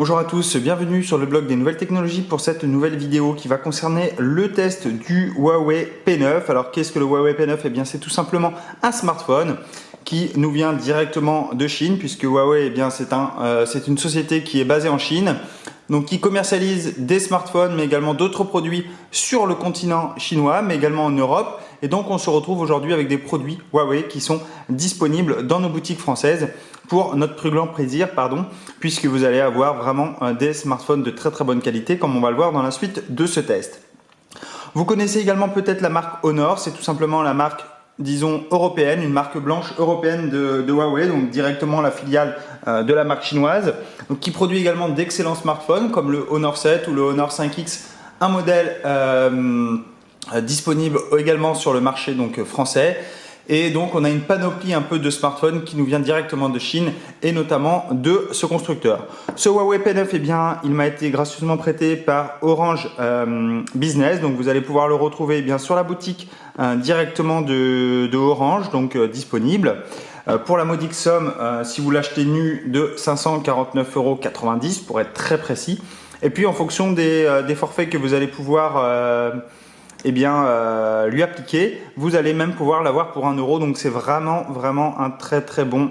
Bonjour à tous, bienvenue sur le blog des nouvelles technologies pour cette nouvelle vidéo qui va concerner le test du Huawei P9. Alors qu'est-ce que le Huawei P9? Eh bien c'est tout simplement un smartphone qui nous vient directement de Chine, puisque Huawei c'est une société qui est basée en Chine, donc qui commercialise des smartphones mais également d'autres produits sur le continent chinois mais également en Europe. Et donc on se retrouve aujourd'hui avec des produits Huawei qui sont disponibles dans nos boutiques françaises pour notre plus grand plaisir, puisque vous allez avoir vraiment des smartphones de très bonne qualité comme on va le voir dans la suite de ce test. Vous connaissez également peut-être la marque Honor, c'est tout simplement la marque disons européenne, une marque blanche européenne de Huawei, donc directement la filiale de la marque chinoise, donc qui produit également d'excellents smartphones comme le Honor 7 ou le Honor 5X, un modèle disponible également sur le marché donc français. Et donc on a une panoplie un peu de smartphones qui nous vient directement de Chine et notamment de ce constructeur. Ce Huawei P9, eh bien, il m'a été gracieusement prêté par Orange Business, donc vous allez pouvoir le retrouver bien sur la boutique directement de Orange, donc disponible. Pour la modique somme, si vous l'achetez nu, de 549,90 € pour être très précis. Et puis en fonction des forfaits que vous allez pouvoir lui appliquer, vous allez même pouvoir l'avoir pour 1 €. Donc c'est vraiment un très bon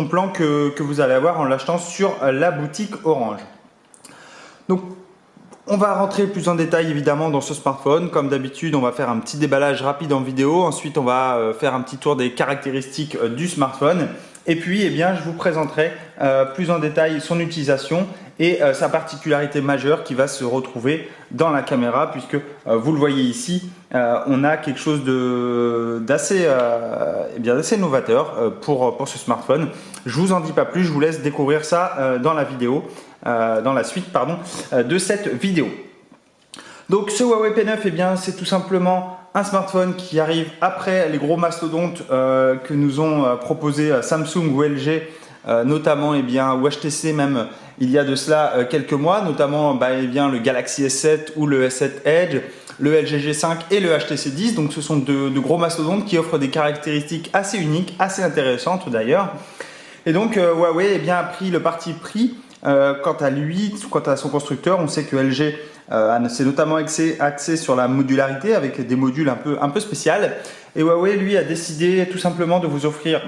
plan que vous allez avoir en l'achetant sur la boutique Orange. Donc on va rentrer plus en détail évidemment dans ce smartphone. Comme d'habitude, on va faire un petit déballage rapide en vidéo. Ensuite, on va faire un petit tour des caractéristiques du smartphone. Et puis, je vous présenterai plus en détail son utilisation et sa particularité majeure qui va se retrouver dans la caméra, puisque vous le voyez ici, on a quelque chose d'assez novateur pour ce smartphone. Je vous en dis pas plus, je vous laisse découvrir ça dans la vidéo. Dans la suite de cette vidéo. Donc ce Huawei P9, c'est tout simplement un smartphone qui arrive après les gros mastodontes que nous ont proposé Samsung ou LG, notamment ou HTC même il y a de cela quelques mois, notamment le Galaxy S7 ou le S7 Edge, le LG G5 et le HTC 10. Donc ce sont de gros mastodontes qui offrent des caractéristiques assez uniques, assez intéressantes d'ailleurs. Et donc Huawei a pris le parti pris quant à son constructeur. On sait que LG s'est notamment axé sur la modularité avec des modules un peu spéciaux. Et Huawei, lui, a décidé tout simplement de vous offrir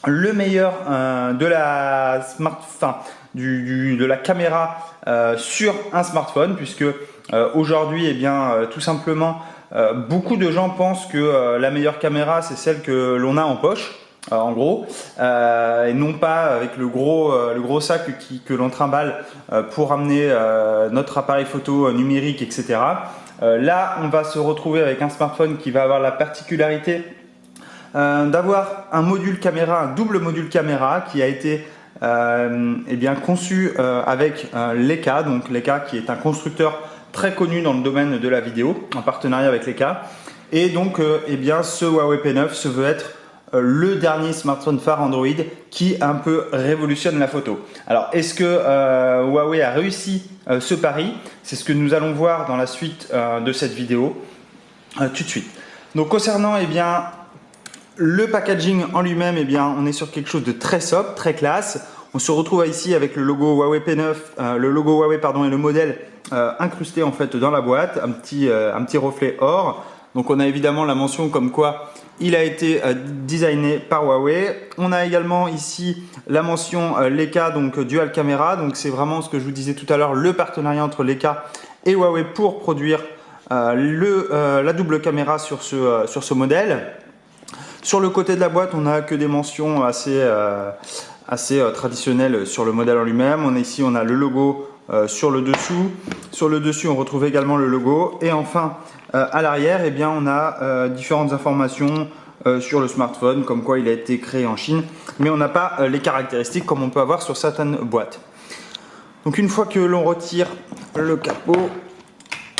le meilleur de la de la caméra sur un smartphone, puisque aujourd'hui, tout simplement, beaucoup de gens pensent que la meilleure caméra, c'est celle que l'on a en poche. En gros, et non pas avec le gros sac que l'on trimballe pour amener notre appareil photo numérique, etc. Là, on va se retrouver avec un smartphone qui va avoir la particularité d'avoir un double module caméra qui a été conçu avec Leica, donc Leica qui est un constructeur très connu dans le domaine de la vidéo, en partenariat avec Leica. Et donc, ce Huawei P9 se veut être le dernier smartphone phare Android qui un peu révolutionne la photo. Alors est-ce que Huawei a réussi ce pari? C'est ce que nous allons voir dans la suite de cette vidéo tout de suite. Donc concernant le packaging en lui-même, on est sur quelque chose de très sobre, très classe. On se retrouve ici avec le logo Huawei P9, le logo Huawei et le modèle incrusté en fait dans la boîte, un petit reflet or. Donc on a évidemment la mention comme quoi il a été designé par Huawei. On a également ici la mention Leica, donc Dual Camera. Donc c'est vraiment ce que je vous disais tout à l'heure, le partenariat entre Leica et Huawei pour produire la double caméra sur ce modèle. Sur le côté de la boîte, on n'a que des mentions assez traditionnelles sur le modèle en lui-même. On a le logo sur le dessous. Sur le dessus, on retrouve également le logo. Et enfin, à l'arrière, on a différentes informations sur le smartphone, comme quoi il a été créé en Chine, mais on n'a pas les caractéristiques comme on peut avoir sur certaines boîtes. Donc une fois que l'on retire le capot,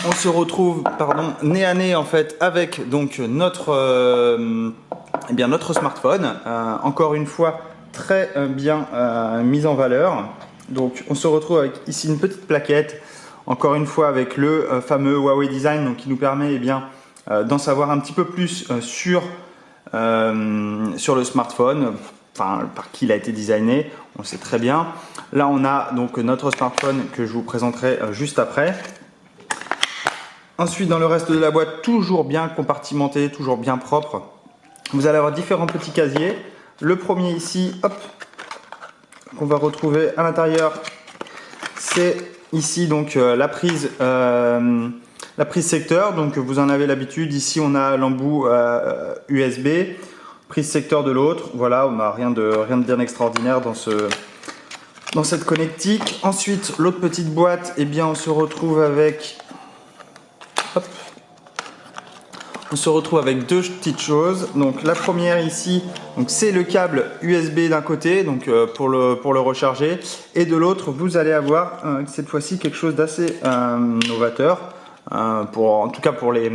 on se retrouve nez à nez en fait avec donc notre smartphone, encore une fois très bien mis en valeur. Donc on se retrouve avec ici une petite plaquette, encore une fois avec le fameux Huawei Design, donc qui nous permet d'en savoir un petit peu plus sur le smartphone. par qui il a été designé, on le sait très bien. Là, on a donc notre smartphone que je vous présenterai juste après. Ensuite, dans le reste de la boîte, toujours bien compartimenté, toujours bien propre. Vous allez avoir différents petits casiers. Le premier ici, hop, qu'on va retrouver à l'intérieur, c'est ici donc la prise secteur. Donc vous en avez l'habitude. Ici, on a l'embout USB, prise secteur de l'autre. Voilà, on n'a rien de bien extraordinaire dans cette connectique. Ensuite, l'autre petite boîte, eh bien, on se retrouve avec deux petites choses. Donc la première ici, c'est le câble USB d'un côté, donc pour le recharger, et de l'autre vous allez avoir cette fois-ci quelque chose d'assez novateur, en tout cas pour les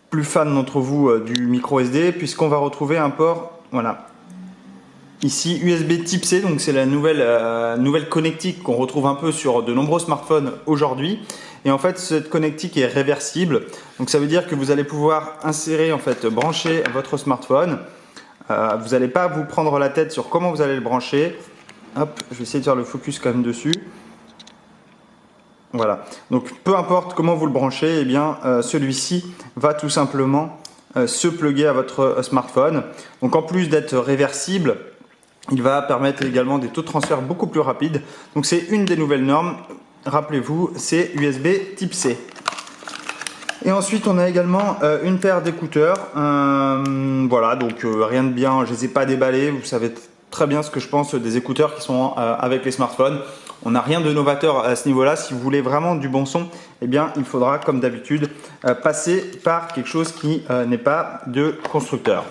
plus fans d'entre vous du micro SD, puisqu'on va retrouver un port, voilà, ici USB Type C. Donc c'est la nouvelle connectique qu'on retrouve un peu sur de nombreux smartphones aujourd'hui. Et en fait, cette connectique est réversible. Donc ça veut dire que vous allez pouvoir insérer, en fait, brancher votre smartphone. Vous n'allez pas vous prendre la tête sur comment vous allez le brancher. Hop, je vais essayer de faire le focus quand même dessus. Voilà. Donc peu importe comment vous le branchez, eh bien celui-ci va tout simplement se plugger à votre smartphone. Donc en plus d'être réversible, il va permettre également des taux de transfert beaucoup plus rapides. Donc c'est une des nouvelles normes. Rappelez-vous, c'est USB Type C. Et ensuite, on a également une paire d'écouteurs. Voilà, donc rien de bien, je ne les ai pas déballés. Vous savez très bien ce que je pense des écouteurs qui sont avec les smartphones. On n'a rien de novateur à ce niveau-là. Si vous voulez vraiment du bon son, eh bien, il faudra, comme d'habitude, passer par quelque chose qui n'est pas de constructeur.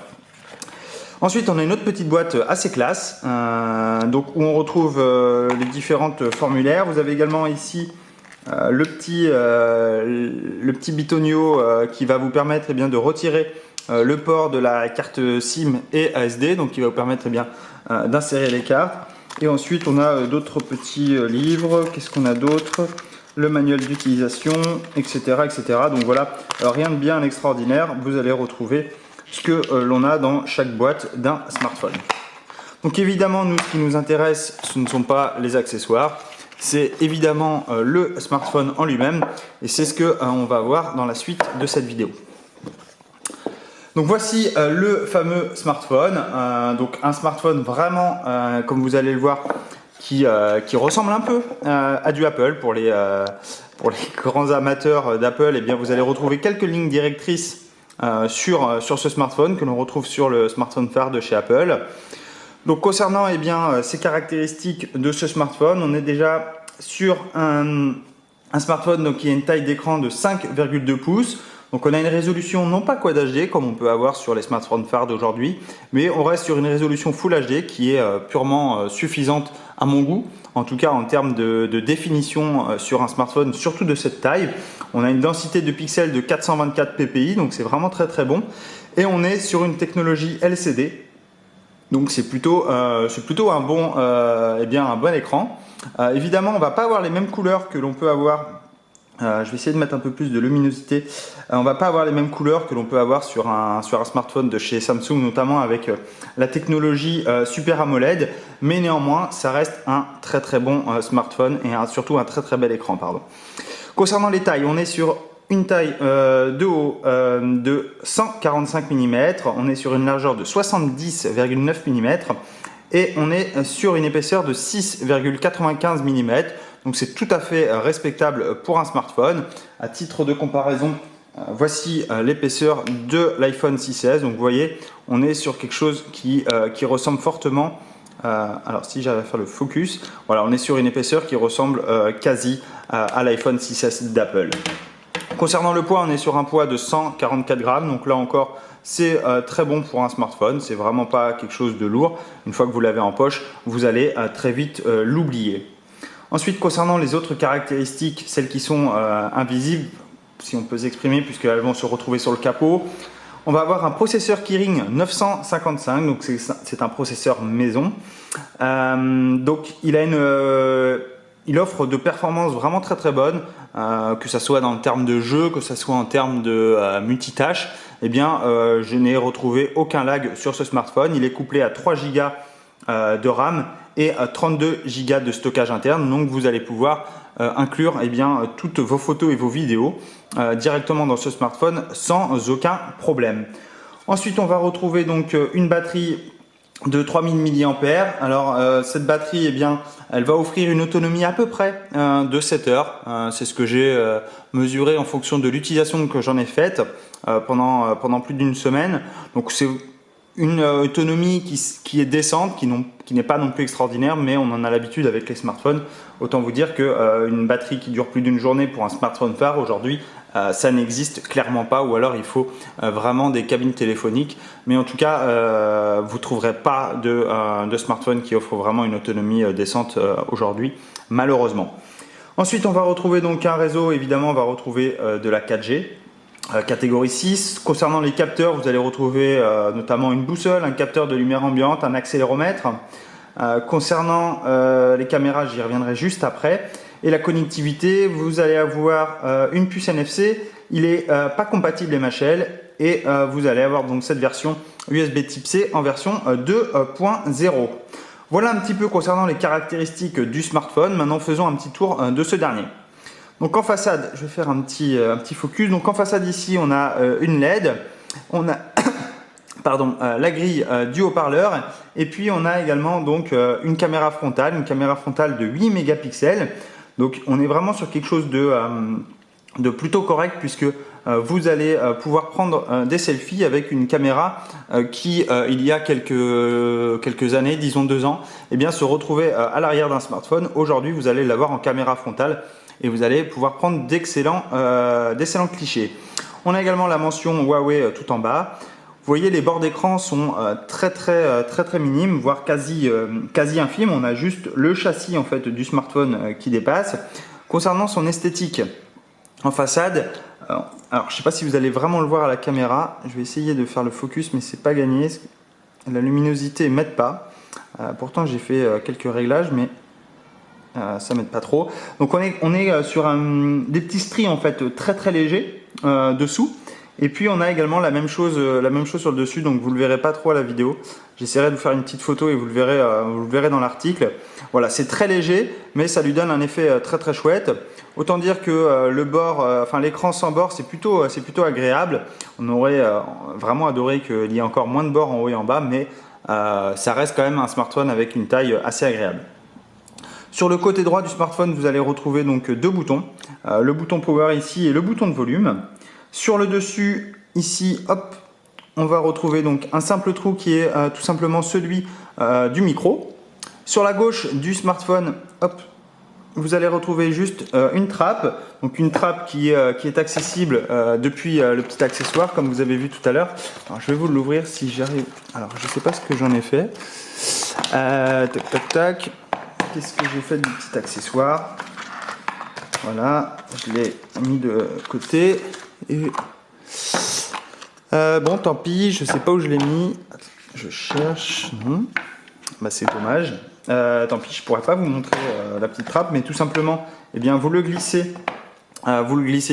Ensuite, on a une autre petite boîte assez classe, donc où on retrouve les différentes formulaires. Vous avez également ici le petit bitonio qui va vous permettre de retirer le port de la carte SIM et ASD, donc qui va vous permettre d'insérer les cartes. Et ensuite, on a d'autres petits livres. Qu'est-ce qu'on a d'autre? Le manuel d'utilisation, etc., etc. Donc voilà, rien de bien extraordinaire. Vous allez retrouver ce que l'on a dans chaque boîte d'un smartphone. Donc évidemment, nous, ce qui nous intéresse, ce ne sont pas les accessoires, c'est évidemment le smartphone en lui-même, et c'est ce qu'on va voir dans la suite de cette vidéo. Donc voici le fameux smartphone, donc un smartphone vraiment, comme vous allez le voir, qui ressemble un peu à du Apple. Pour les grands amateurs d'Apple, eh bien vous allez retrouver quelques lignes directrices sur ce smartphone que l'on retrouve sur le smartphone phare de chez Apple. Donc concernant ces caractéristiques de ce smartphone, on est déjà sur un smartphone donc, qui a une taille d'écran de 5,2 pouces. Donc on a une résolution non pas Quad HD comme on peut avoir sur les smartphones phares d'aujourd'hui, mais on reste sur une résolution Full HD qui est purement suffisante à mon goût. En tout cas en termes de définition sur un smartphone, surtout de cette taille. On a une densité de pixels de 424 ppi, donc c'est vraiment très très bon. Et on est sur une technologie LCD, donc c'est plutôt un bon écran. Évidemment, on ne va pas avoir les mêmes couleurs que l'on peut avoir. Je vais essayer de mettre un peu plus de luminosité. On ne va pas avoir les mêmes couleurs que l'on peut avoir sur un smartphone de chez Samsung, notamment avec la technologie Super AMOLED. Mais néanmoins, ça reste un très très bon smartphone et surtout un très très bel écran. Concernant les tailles, on est sur une taille de haut de 145 mm. On est sur une largeur de 70,9 mm. Et on est sur une épaisseur de 6,95 mm. Donc c'est tout à fait respectable pour un smartphone. À titre de comparaison, voici l'épaisseur de l'iPhone 6S. Donc vous voyez, on est sur quelque chose qui ressemble fortement. Alors si j'arrive à faire le focus, voilà, on est sur une épaisseur qui ressemble quasi à l'iPhone 6S d'Apple. Concernant le poids, on est sur un poids de 144 grammes. Donc là encore, c'est très bon pour un smartphone. C'est vraiment pas quelque chose de lourd. Une fois que vous l'avez en poche, vous allez très vite l'oublier. Ensuite, concernant les autres caractéristiques, celles qui sont invisibles, si on peut s'exprimer, puisqu'elles vont se retrouver sur le capot, on va avoir un processeur Kirin 955, donc c'est un processeur maison. Donc il offre de performances vraiment très très bonnes, que ce soit dans le terme de jeu, que ce soit en termes de multitâche. eh bien, je n'ai retrouvé aucun lag sur ce smartphone. Il est couplé à 3 Go de RAM et à 32 Go de stockage interne. Donc, vous allez pouvoir inclure eh bien, toutes vos photos et vos vidéos directement dans ce smartphone sans aucun problème. Ensuite, on va retrouver donc une batterie de 3000 mAh. Alors cette batterie, eh bien, elle va offrir une autonomie à peu près de 7 heures. C'est ce que j'ai mesuré en fonction de l'utilisation que j'en ai faite pendant plus d'une semaine. Donc c'est une autonomie qui est décente, qui n'est pas non plus extraordinaire, mais on en a l'habitude avec les smartphones. Autant vous dire qu'une batterie qui dure plus d'une journée pour un smartphone phare aujourd'hui, ça n'existe clairement pas, ou alors il faut vraiment des cabines téléphoniques. Mais en tout cas, vous ne trouverez pas de smartphone qui offre vraiment une autonomie décente aujourd'hui, malheureusement. Ensuite, on va retrouver donc un réseau, évidemment, on va retrouver de la 4G. Catégorie 6. Concernant les capteurs, vous allez retrouver notamment une boussole, un capteur de lumière ambiante, un accéléromètre. Concernant les caméras, j'y reviendrai juste après. Et la connectivité, vous allez avoir une puce NFC. Il n'est pas compatible MHL et vous allez avoir donc cette version USB Type C en version 2.0. Voilà un petit peu concernant les caractéristiques du smartphone. Maintenant, faisons un petit tour de ce dernier. Donc en façade, je vais faire un petit focus. Donc en façade ici, on a une LED, on a la grille du haut-parleur, et puis on a également donc une caméra frontale de 8 mégapixels. Donc on est vraiment sur quelque chose de plutôt correct, puisque vous allez pouvoir prendre des selfies avec une caméra qui, il y a quelques années, disons 2 ans, eh bien, se retrouvait à l'arrière d'un smartphone. Aujourd'hui, vous allez l'avoir en caméra frontale et vous allez pouvoir prendre d'excellents clichés. On a également la mention Huawei tout en bas. Vous voyez, les bords d'écran sont très minimes, voire quasi infimes. On a juste le châssis en fait du smartphone qui dépasse. Concernant son esthétique en façade, alors je ne sais pas si vous allez vraiment le voir à la caméra. Je vais essayer de faire le focus, mais c'est pas gagné. La luminosité m'aide pas. Pourtant j'ai fait quelques réglages, mais ça m'aide pas trop. Donc on est sur des petits stries en fait très légers dessous. Et puis on a également la même chose sur le dessus, donc vous le verrez pas trop à la vidéo. J'essaierai de vous faire une petite photo et vous le verrez dans l'article. Voilà, c'est très léger, mais ça lui donne un effet très chouette. Autant dire que le bord, l'écran sans bord, c'est plutôt agréable. On aurait vraiment adoré qu'il y ait encore moins de bords en haut et en bas, mais ça reste quand même un smartphone avec une taille assez agréable. Sur le côté droit du smartphone, vous allez retrouver donc 2 boutons. Le bouton Power ici et le bouton de volume. Sur le dessus, ici, hop, on va retrouver donc un simple trou qui est tout simplement celui du micro. Sur la gauche du smartphone, hop, vous allez retrouver juste une trappe. Donc une trappe qui est accessible depuis le petit accessoire, comme vous avez vu tout à l'heure. Alors je vais vous l'ouvrir si j'arrive. Alors je ne sais pas ce que j'en ai fait. Tac. Qu'est-ce que j'ai fait du petit accessoire? Voilà, je l'ai mis de côté. Et bon, tant pis, je sais pas où je l'ai mis. Je cherche. Bah, c'est dommage. Tant pis, je pourrais pas vous montrer la petite trappe, mais tout simplement, eh bien, vous le glissez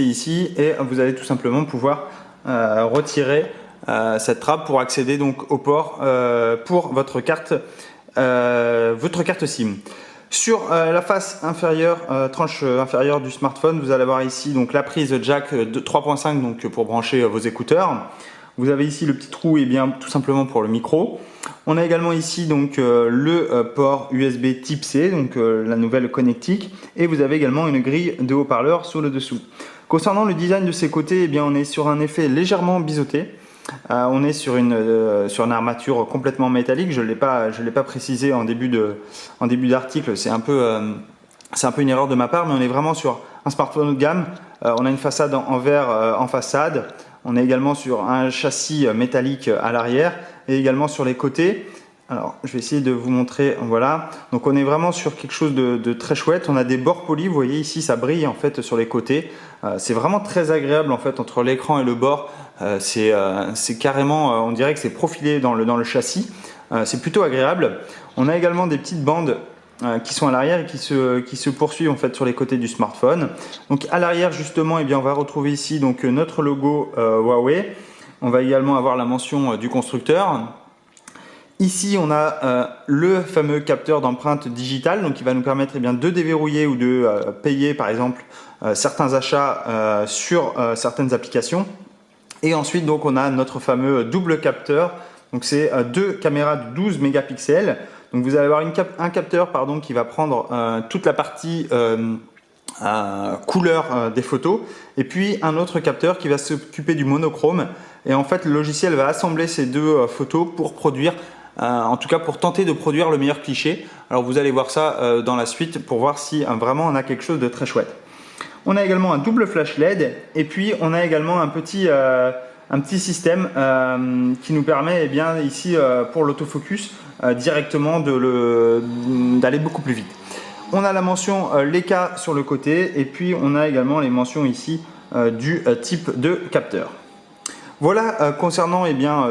ici et vous allez tout simplement pouvoir retirer cette trappe pour accéder donc au port pour votre carte SIM. Sur la face inférieure, tranche inférieure du smartphone, vous allez avoir ici donc la prise jack de 3.5 donc pour brancher vos écouteurs. Vous avez ici le petit trou et bien tout simplement pour le micro. On a également ici donc le port USB Type C, donc la nouvelle connectique, et vous avez également une grille de haut-parleur sur le dessous. Concernant le design de ces côtés, eh bien on est sur un effet légèrement biseauté. On est sur une armature complètement métallique. Je l'ai pas précisé en début d'article. C'est un peu une erreur de ma part, mais on est vraiment sur un smartphone haut de gamme. On a une façade en verre en façade. On est également sur un châssis métallique à l'arrière et également sur les côtés. Alors, je vais essayer de vous montrer. Voilà. Donc, on est vraiment sur quelque chose de très chouette. On a des bords polis. Vous voyez ici, ça brille en fait sur les côtés. C'est vraiment très agréable en fait entre l'écran et le bord. C'est carrément, on dirait que c'est profilé dans le châssis. C'est plutôt agréable. On a également des petites bandes qui sont à l'arrière et qui se poursuivent en fait sur les côtés du smartphone. Donc, à l'arrière justement, eh bien, on va retrouver ici donc notre logo Huawei. On va également avoir la mention du constructeur. Ici, on a le fameux capteur d'empreinte digitale, donc qui va nous permettre de déverrouiller ou de payer par exemple certains achats sur certaines applications. Et ensuite, donc, on a notre fameux double capteur. Donc, c'est deux caméras de 12 mégapixels. Donc, vous allez avoir un capteur qui va prendre toute la partie couleur des photos, et puis un autre capteur qui va s'occuper du monochrome. Et en fait, le logiciel va assembler ces deux photos pour produire en tout cas pour tenter de produire le meilleur cliché. Alors vous allez voir ça dans la suite pour voir si vraiment on a quelque chose de très chouette. On a également un double flash LED et puis on a également un petit système qui nous permet ici pour l'autofocus directement d'aller beaucoup plus vite. On a la mention Leica sur le côté et puis on a également les mentions ici du type de capteur. Voilà concernant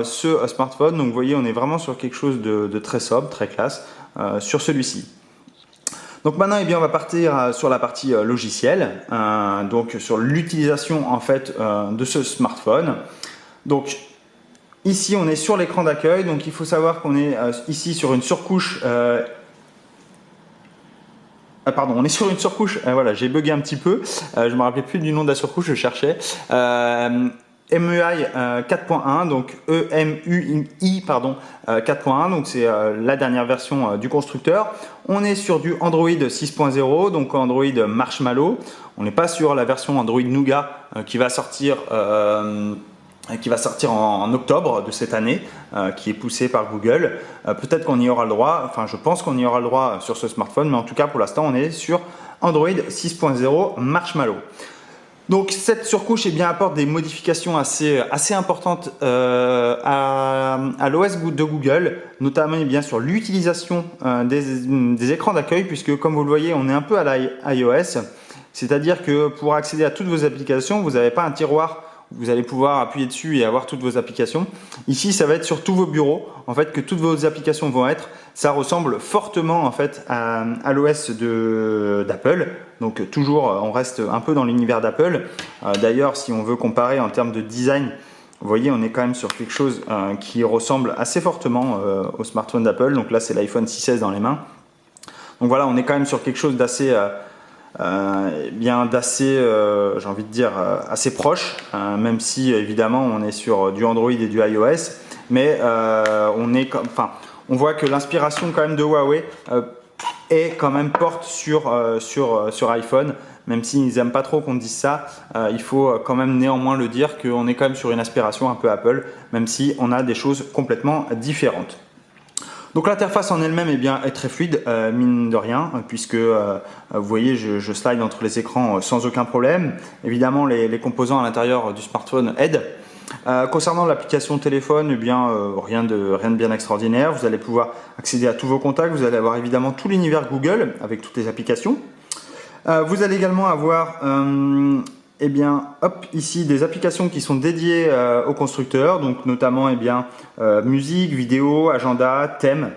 ce smartphone. Donc vous voyez, on est vraiment sur quelque chose de très sobre, très classe sur celui-ci. Donc maintenant, on va partir sur la partie logicielle, donc sur l'utilisation en fait de ce smartphone. Donc ici, on est sur l'écran d'accueil. Donc il faut savoir qu'on est ici sur une surcouche. On est sur une surcouche. Voilà, j'ai bugué un petit peu. Je me rappelais plus du nom de la surcouche, je cherchais. MUI 4.1, donc EMUI 4.1, donc c'est la dernière version du constructeur. On est sur du Android 6.0, donc Android Marshmallow. On n'est pas sur la version Android Nougat qui va sortir en octobre de cette année, qui est poussée par Google. Peut-être qu'on y aura le droit, enfin je pense qu'on y aura le droit sur ce smartphone, mais en tout cas pour l'instant on est sur Android 6.0 Marshmallow. Donc cette surcouche apporte des modifications assez importantes à l'OS de Google, notamment sur l'utilisation des écrans d'accueil, puisque comme vous le voyez, on est un peu à l'iOS, c'est-à-dire que pour accéder à toutes vos applications, vous n'avez pas un tiroir où vous allez pouvoir appuyer dessus et avoir toutes vos applications. Ici, ça va être sur tous vos bureaux, en fait, que toutes vos applications vont être. Ça ressemble fortement en fait à l'OS d'Apple. Donc toujours, on reste un peu dans l'univers d'Apple. D'ailleurs, si on veut comparer en termes de design, vous voyez, on est quand même sur quelque chose qui ressemble assez fortement au smartphone d'Apple. Donc là, c'est l'iPhone 6S dans les mains. Donc voilà, on est quand même sur quelque chose d'assez j'ai envie de dire assez proche, même si évidemment on est sur du Android et du iOS, mais on voit que l'inspiration quand même de Huawei est quand même porte sur iPhone, même s'ils n'aiment pas trop qu'on dise ça. Il faut quand même néanmoins le dire qu'on est quand même sur une inspiration un peu Apple, même si on a des choses complètement différentes. Donc l'interface en elle-même est très fluide, mine de rien, puisque vous voyez, je slide entre les écrans sans aucun problème. Évidemment, les composants à l'intérieur du smartphone aident. Concernant l'application téléphone, rien de bien extraordinaire. Vous allez pouvoir accéder à tous vos contacts. Vous allez avoir évidemment tout l'univers Google avec toutes les applications. Vous allez également avoir ici des applications qui sont dédiées au constructeur, donc notamment musique, vidéo, agenda, thème,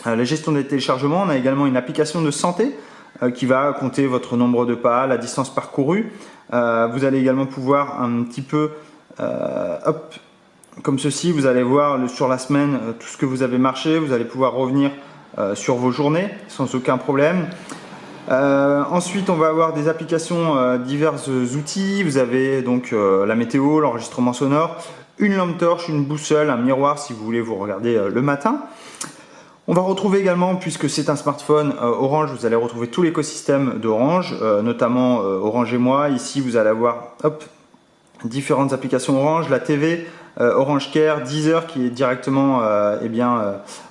la gestion des téléchargements. On a également une application de santé qui va compter votre nombre de pas, la distance parcourue. Vous allez également pouvoir un petit peu, comme ceci, vous allez voir sur la semaine tout ce que vous avez marché. Vous allez pouvoir revenir sur vos journées sans aucun problème. Ensuite, on va avoir des applications divers outils. Vous avez donc la météo, l'enregistrement sonore, une lampe torche, une boussole, un miroir si vous voulez vous regarder le matin. On va retrouver également, puisque c'est un smartphone Orange, vous allez retrouver tout l'écosystème d'Orange, notamment Orange et moi. Ici, vous allez avoir différentes applications Orange, la TV, Orange Care, Deezer qui est directement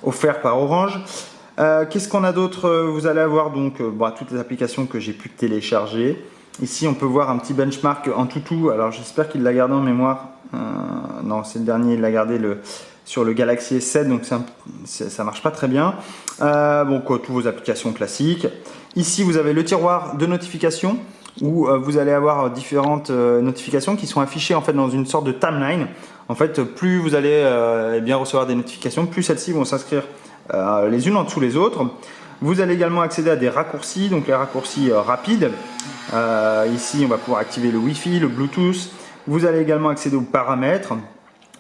offert par Orange. Qu'est-ce qu'on a d'autre? Vous allez avoir donc toutes les applications que j'ai pu télécharger. Ici, on peut voir un petit benchmark en toutou. Alors, j'espère qu'il l'a gardé en mémoire. Non, c'est le dernier. Il l'a gardé sur le Galaxy S7, donc ça marche pas très bien. Toutes vos applications classiques. Ici, vous avez le tiroir de notifications où vous allez avoir différentes notifications qui sont affichées en fait dans une sorte de timeline. En fait, plus vous allez recevoir des notifications, plus celles-ci vont s'inscrire les unes en dessous les autres. Vous allez également accéder à des raccourcis, donc les raccourcis rapides. Ici, on va pouvoir activer le Wi-Fi, le Bluetooth. Vous allez également accéder aux paramètres.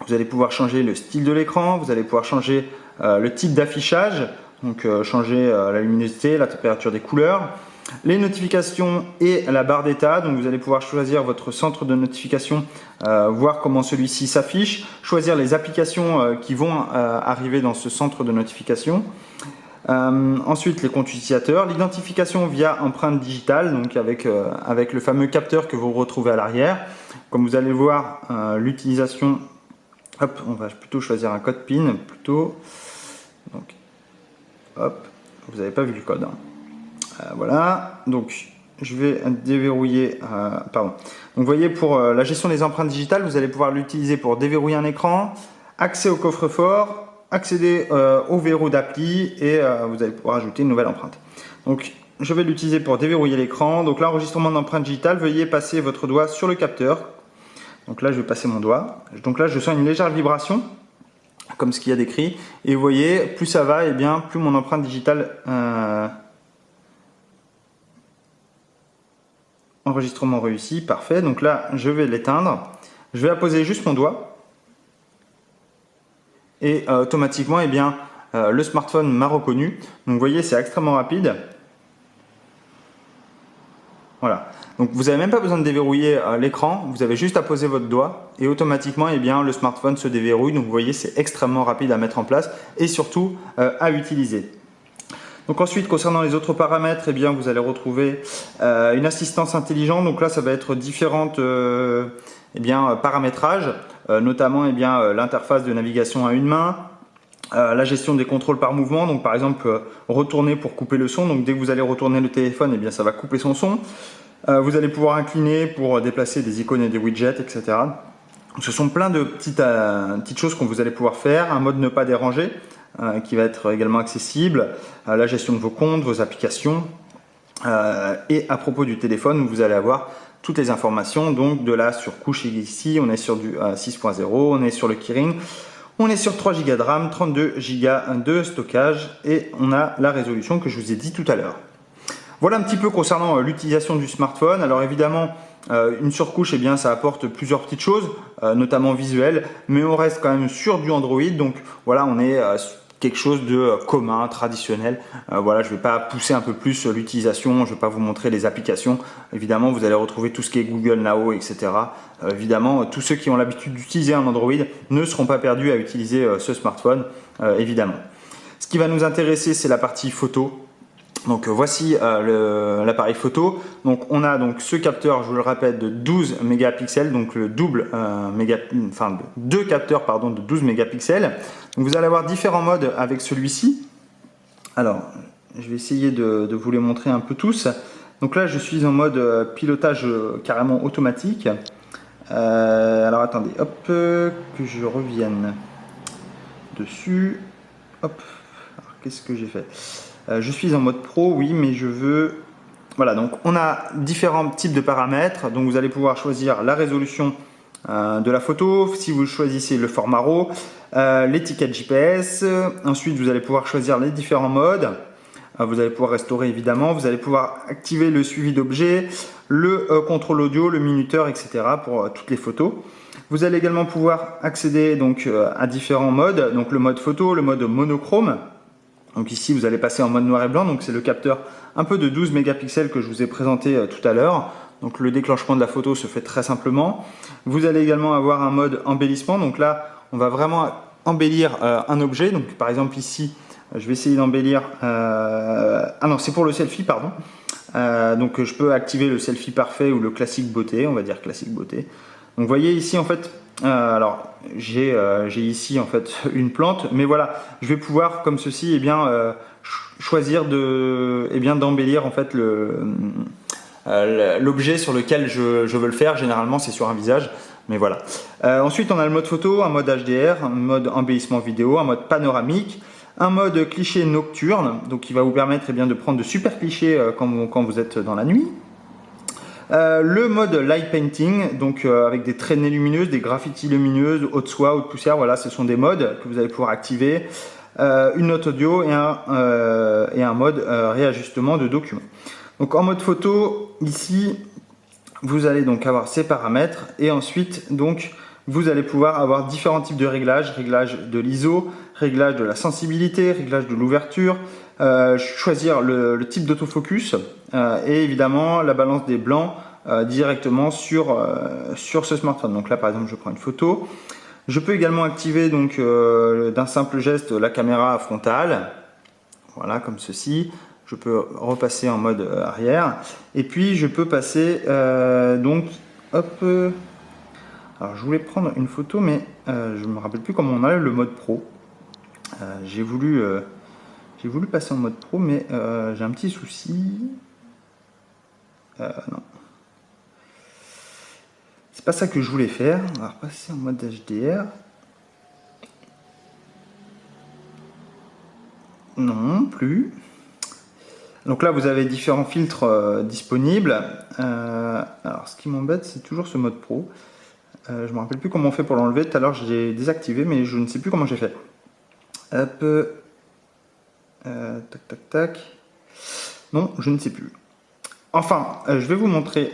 Vous allez pouvoir changer le style de l'écran, vous allez pouvoir changer le type d'affichage, donc changer la luminosité, la température des couleurs, les notifications et la barre d'état. Donc vous allez pouvoir choisir votre centre de notification, voir comment celui-ci s'affiche, choisir les applications qui vont arriver dans ce centre de notification. Ensuite, les comptes utilisateurs, l'identification via empreinte digitale, donc avec le fameux capteur que vous retrouvez à l'arrière. Comme vous allez le voir, l'utilisation, hop, on va plutôt choisir un code PIN, plutôt, donc, hop, vous n'avez pas vu le code, hein. Voilà, donc je vais déverrouiller, pardon. Donc vous voyez, pour la gestion des empreintes digitales, vous allez pouvoir l'utiliser pour déverrouiller un écran, accès au coffre-fort, accéder au verrou d'appli et vous allez pouvoir ajouter une nouvelle empreinte. Donc je vais l'utiliser pour déverrouiller l'écran. Donc l'enregistrement d'empreinte digitale, veuillez passer votre doigt sur le capteur. Donc là je vais passer mon doigt. Donc là je sens une légère vibration, comme ce qu'il y a décrit. Et vous voyez, plus ça va, et bien plus mon empreinte digitale enregistrement réussi, parfait. Donc là je vais l'éteindre. Je vais apposer juste mon doigt. Et automatiquement, eh bien, le smartphone m'a reconnu. Donc vous voyez, c'est extrêmement rapide. Voilà. Donc vous n'avez même pas besoin de déverrouiller l'écran, vous avez juste à poser votre doigt et automatiquement, eh bien, le smartphone se déverrouille. Donc vous voyez, c'est extrêmement rapide à mettre en place et surtout à utiliser. Donc ensuite, concernant les autres paramètres, eh bien, vous allez retrouver une assistance intelligente. Donc là, ça va être différentes paramétrages, notamment l'interface de navigation à une main, la gestion des contrôles par mouvement. Donc par exemple, retourner pour couper le son. Donc dès que vous allez retourner le téléphone, eh bien, ça va couper son son. Vous allez pouvoir incliner pour déplacer des icônes et des widgets, etc. Donc, ce sont plein de petites choses que vous allez pouvoir faire. Un mode ne pas déranger, qui va être également accessible, la gestion de vos comptes, vos applications, et à propos du téléphone, vous allez avoir toutes les informations, donc de la surcouche ici, on est sur du 6.0, on est sur le keyring, on est sur 3 Go de RAM, 32 Go de stockage et on a la résolution que je vous ai dit tout à l'heure. Voilà un petit peu concernant l'utilisation du smartphone. Alors évidemment, une surcouche, eh bien, ça apporte plusieurs petites choses, notamment visuelles, mais on reste quand même sur du Android, donc voilà, on est quelque chose de commun, traditionnel. Voilà, je ne vais pas pousser un peu plus l'utilisation, je ne vais pas vous montrer les applications. Évidemment, vous allez retrouver tout ce qui est Google Now, etc. Évidemment, tous ceux qui ont l'habitude d'utiliser un Android ne seront pas perdus à utiliser ce smartphone, évidemment. Ce qui va nous intéresser, c'est la partie photo. Donc voici l'appareil photo. Donc on a donc ce capteur, je vous le répète, de 12 mégapixels, donc le double deux capteurs pardon, de 12 mégapixels. Donc vous allez avoir différents modes avec celui-ci. Alors je vais essayer de vous les montrer un peu tous. Donc là je suis en mode pilotage carrément automatique. Alors attendez, hop, que je revienne dessus. Hop, alors qu'est-ce que j'ai fait? Je suis en mode pro, oui, mais je veux... Voilà, donc on a différents types de paramètres. Donc vous allez pouvoir choisir la résolution de la photo, si vous choisissez le format RAW, l'étiquette GPS. Ensuite, vous allez pouvoir choisir les différents modes. Vous allez pouvoir restaurer évidemment. Vous allez pouvoir activer le suivi d'objets, le contrôle audio, le minuteur, etc. pour toutes les photos. Vous allez également pouvoir accéder donc à différents modes. Donc le mode photo, le mode monochrome. Donc ici, vous allez passer en mode noir et blanc. Donc c'est le capteur un peu de 12 mégapixels que je vous ai présenté tout à l'heure. Donc le déclenchement de la photo se fait très simplement. Vous allez également avoir un mode embellissement. Donc là, on va vraiment embellir un objet. Donc par exemple ici, je vais essayer d'embellir... Ah non, c'est pour le selfie, pardon. Donc je peux activer le selfie parfait ou le classique beauté. On va dire classique beauté. Donc vous voyez ici en fait... alors j'ai ici en fait une plante, mais voilà, je vais pouvoir comme ceci choisir d'embellir en fait l'objet sur lequel je veux le faire. Généralement c'est sur un visage, mais voilà. Ensuite on a le mode photo, un mode HDR, un mode embellissement vidéo, un mode panoramique, un mode cliché nocturne, donc qui va vous permettre de prendre de super clichés quand vous êtes dans la nuit. Le mode light painting, donc avec des traînées lumineuses, des graffitis lumineuses, eau de soie, eau de poussière, voilà, ce sont des modes que vous allez pouvoir activer. Une note audio et un mode réajustement de documents. Donc en mode photo, ici, vous allez donc avoir ces paramètres et ensuite donc vous allez pouvoir avoir différents types de réglages, réglage de l'ISO, réglage de la sensibilité, réglage de l'ouverture, choisir le type d'autofocus et évidemment la balance des blancs directement sur ce smartphone. Donc là par exemple je prends une photo. Je peux également activer donc d'un simple geste la caméra frontale, voilà comme ceci. Je peux repasser en mode arrière et puis je peux passer donc hop. Alors je voulais prendre une photo mais je ne me rappelle plus comment on enlève le mode pro. J'ai voulu passer en mode pro mais j'ai un petit souci. Non. C'est pas ça que je voulais faire. On va repasser en mode HDR. Non plus. Donc là vous avez différents filtres disponibles. Alors ce qui m'embête c'est toujours ce mode pro. Je ne me rappelle plus comment on fait pour l'enlever. Tout à l'heure j'ai désactivé mais je ne sais plus comment j'ai fait. Hop. Tac tac tac. Non, je ne sais plus. Enfin, je vais vous montrer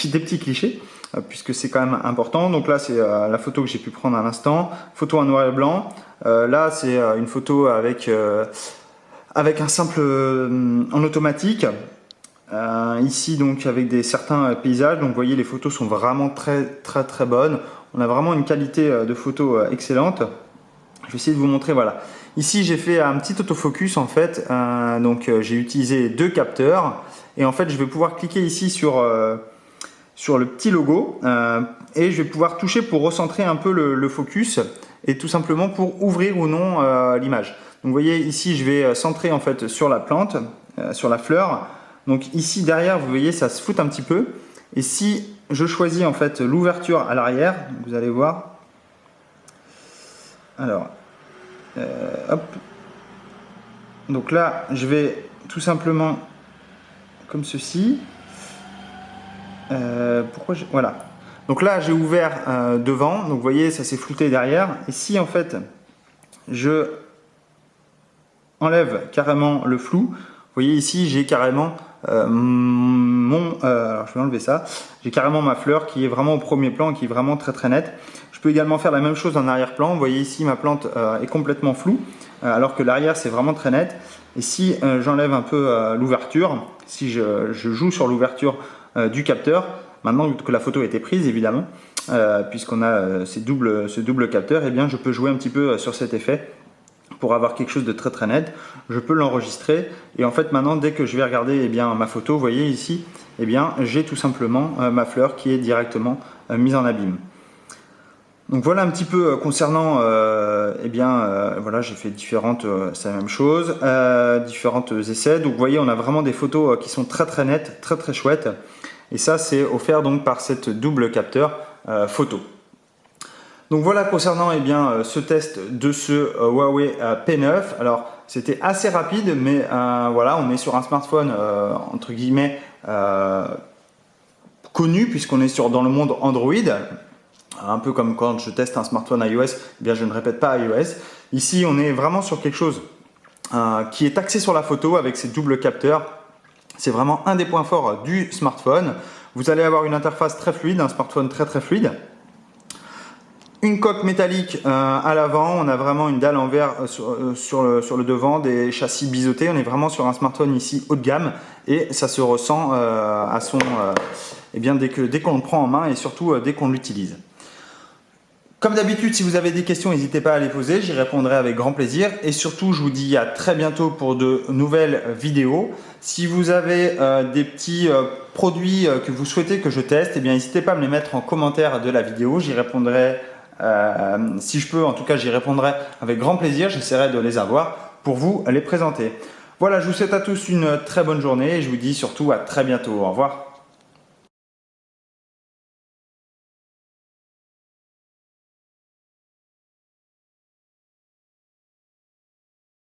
des petits clichés, puisque c'est quand même important. Donc là, c'est la photo que j'ai pu prendre à l'instant. Photo en noir et blanc. Là, c'est une photo avec un simple en automatique. Ici, donc, avec certains paysages. Donc, vous voyez, les photos sont vraiment très bonnes. On a vraiment une qualité de photo excellente. Je vais essayer de vous montrer, voilà. Ici, j'ai fait un petit autofocus en fait. Donc, j'ai utilisé 2 capteurs. Et en fait, je vais pouvoir cliquer ici sur le petit logo et je vais pouvoir toucher pour recentrer un peu le focus et tout simplement pour ouvrir ou non l'image. Donc, vous voyez ici, je vais centrer en fait sur la plante, sur la fleur. Donc, ici derrière, vous voyez, ça se fout un petit peu. Et si je choisis en fait l'ouverture à l'arrière, vous allez voir. Alors, hop. Donc là, je vais tout simplement comme ceci. Voilà. Donc là, j'ai ouvert devant. Donc vous voyez, ça s'est flouté derrière. Et si en fait, je enlève carrément le flou, vous voyez ici, j'ai carrément alors je vais enlever ça. J'ai carrément ma fleur qui est vraiment au premier plan, qui est vraiment très nette. Je peux également faire la même chose en arrière-plan. Vous voyez ici, ma plante est complètement floue, alors que l'arrière c'est vraiment très net. Et si j'enlève un peu l'ouverture, si je joue sur l'ouverture du capteur, maintenant que la photo a été prise évidemment, puisqu'on a ce double capteur, et bien je peux jouer un petit peu sur cet effet pour avoir quelque chose de très net. Je peux l'enregistrer et en fait maintenant dès que je vais regarder ma photo, vous voyez ici, j'ai tout simplement ma fleur qui est directement mise en abîme. Donc voilà un petit peu concernant, voilà, j'ai fait différentes, c'est la même chose, différentes essais. Donc vous voyez, on a vraiment des photos qui sont très nettes, très chouettes. Et ça, c'est offert donc par cette double capteur photo. Donc voilà concernant ce test de ce Huawei P9. Alors c'était assez rapide, mais voilà, on est sur un smartphone entre guillemets connu puisqu'on est dans le monde Android. Un peu comme quand je teste un smartphone iOS, je ne répète pas iOS. Ici, on est vraiment sur quelque chose qui est axé sur la photo avec ces doubles capteurs. C'est vraiment un des points forts du smartphone. Vous allez avoir une interface très fluide, un smartphone très fluide. Une coque métallique à l'avant, on a vraiment une dalle en verre sur le devant, des châssis biseautés. On est vraiment sur un smartphone ici haut de gamme et ça se ressent dès qu'on le prend en main et surtout dès qu'on l'utilise. Comme d'habitude, si vous avez des questions, n'hésitez pas à les poser, j'y répondrai avec grand plaisir. Et surtout, je vous dis à très bientôt pour de nouvelles vidéos. Si vous avez des petits produits que vous souhaitez que je teste, n'hésitez pas à me les mettre en commentaire de la vidéo. J'y répondrai, si je peux, en tout cas, j'y répondrai avec grand plaisir. J'essaierai de les avoir pour vous les présenter. Voilà, je vous souhaite à tous une très bonne journée et je vous dis surtout à très bientôt. Au revoir.